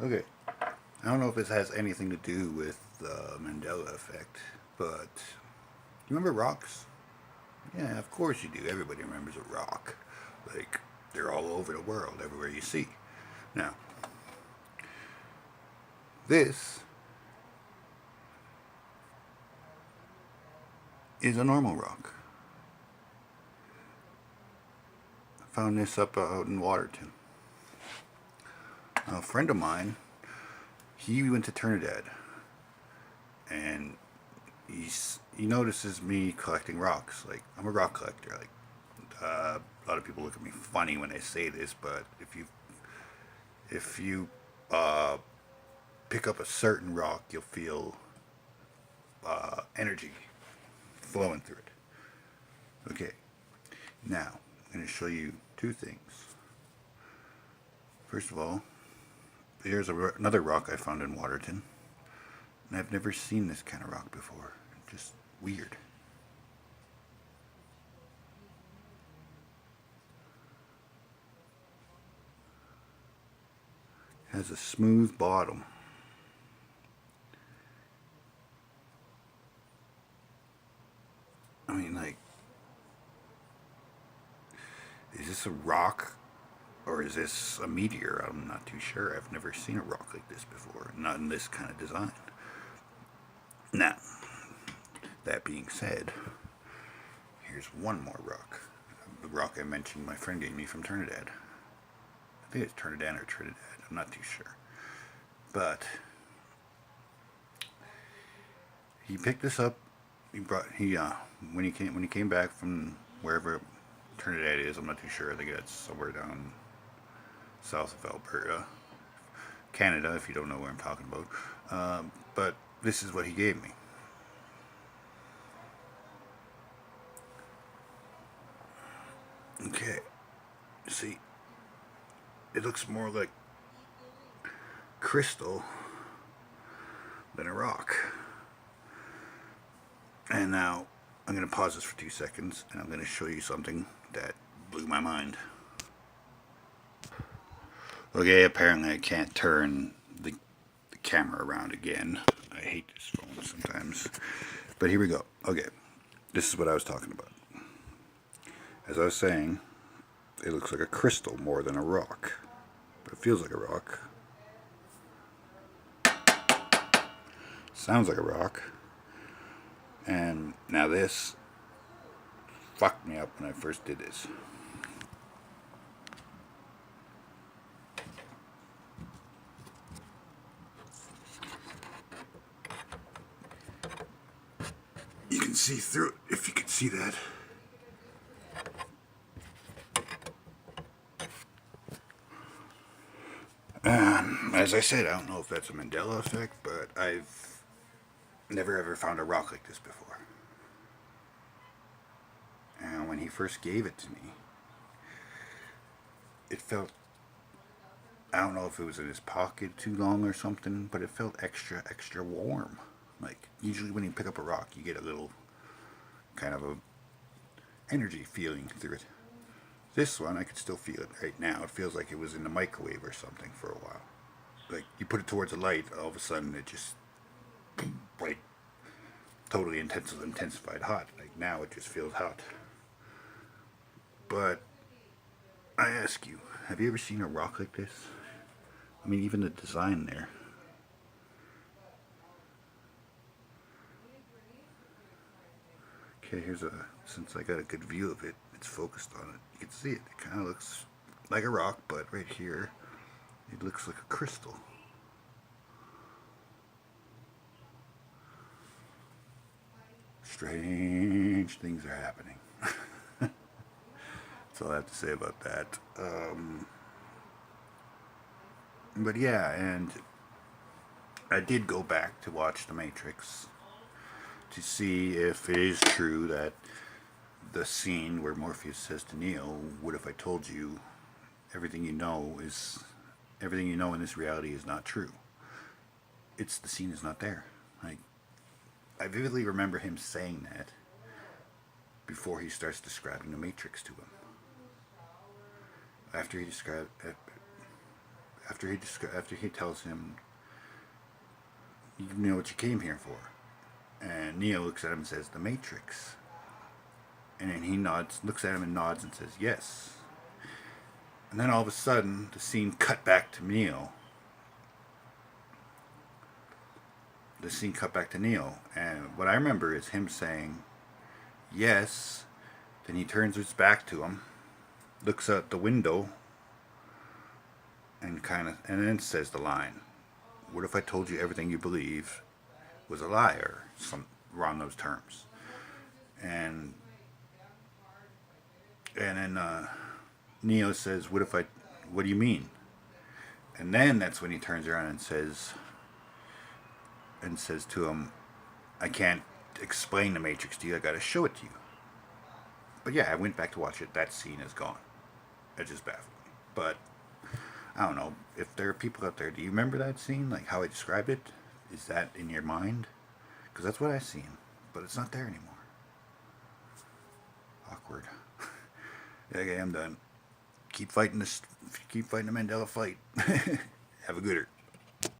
Okay, I don't know if this has anything to do with the Mandela Effect, but you remember rocks? Yeah, of course you do. Everybody remembers a rock. Like, they're all over the world, everywhere you see. Now, this is a normal rock. I found this up out in Waterton. A friend of mine, he went to Trinidad, and he notices me collecting rocks. Like, I'm a rock collector. Like, a lot of people look at me funny when I say this, but if you uh, pick up a certain rock, you'll feel energy flowing through it. Okay, now I'm going to show you two things. First of all, here's another rock I found in Waterton, and I've never seen this kind of rock before. Just weird. It has a smooth bottom. I mean, like, is this a rock or is this a meteor? I'm not too sure. I've never seen a rock like this before, not in this kind of design. Now, that being said, here's one more rock. The rock I mentioned my friend gave me from Trinidad. I think it's Trinidad or Trinidad. I'm not too sure. But he picked this up. He when he came back from wherever Trinidad is. I'm not too sure. I think it's somewhere down south of Alberta, Canada. If you don't know where I'm talking about, but this is what he gave me. Okay, see, it looks more like crystal than a rock. And now I'm going to pause this for 2 seconds and I'm going to show you something that blew my mind. Okay, apparently I can't turn the camera around again. I hate this phone sometimes. But here we go. Okay, this is what I was talking about. As I was saying, it looks like a crystal more than a rock. But it feels like a rock. Sounds like a rock. And now this fucked me up when I first did this. You can see through it if you can see that. As I said, I don't know if that's a Mandela effect, but I've never ever found a rock like this before. And when he first gave it to me, it felt, I don't know if it was in his pocket too long or something, but it felt extra warm. Like, usually when you pick up a rock, you get a little kind of a energy feeling through it. This one, I could still feel it right now. It feels like it was in the microwave or something for a while. Like, you put it towards the light, all of a sudden it just, like, totally intensified hot. Like, now it just feels hot. But I ask you, have you ever seen a rock like this? I mean, even the design there. Okay, since I got a good view of it, it's focused on it. You can see it. It kind of looks like a rock, but right here, it looks like a crystal. Strange things are happening. That's all I have to say about that. But yeah, and I did go back to watch The Matrix to see if it is true that the scene where Morpheus says to Neo, "What if I told you everything you know is everything you know in this reality is not true?" It's the scene is not there. Like, I vividly remember him saying that before he starts describing the Matrix to him. After he described after he tells him, you know what you came here for. And Neo looks at him and says, the Matrix. And then he looks at him and nods and says, yes. And then all of a sudden, the scene cut back to Neo. And what I remember is him saying, yes. Then he turns his back to him, looks out the window, and then says the line, what if I told you everything you believe was a lie, or some around those terms. And then Neo says, what do you mean? And then that's when he turns around and says to him, I can't explain the Matrix to you, I gotta show it to you. But yeah, I went back to watch it, that scene is gone. It just baffled me. But I don't know, if there are people out there, do you remember that scene, like how I described it? Is that in your mind? Because that's what I seen, but it's not there anymore. Awkward. Okay, I'm done. Keep fighting the Mandela fight. Have a gooder.